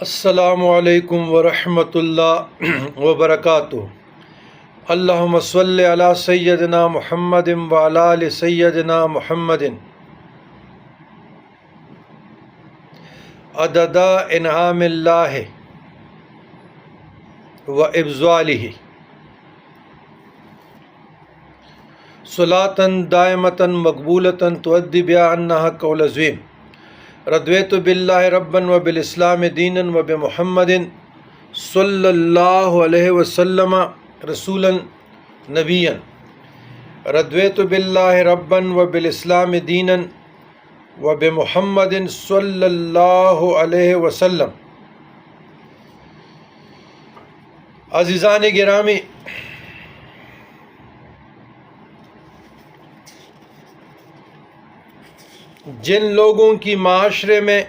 السلام علیکم ورحمۃ اللہ وبرکاتہ۔ اللہم صلی علی سیدنا محمد وعلی آل سیدنا محمد عدد انعام اللہ و افضالہ صلاۃ دائمۃ مقبولۃ تؤدی بہا عنا حق العظیم۔ رضیت باللہ ربا وبالاسلام دینا وبمحمد صلی اللہ علیہ وسلم رسولا نبیا۔ رضیت باللہ ربا وبالاسلام دینا وبمحمد صلی اللہ علیہ وسلم۔ عزیزان گرامی، جن لوگوں کی معاشرے میں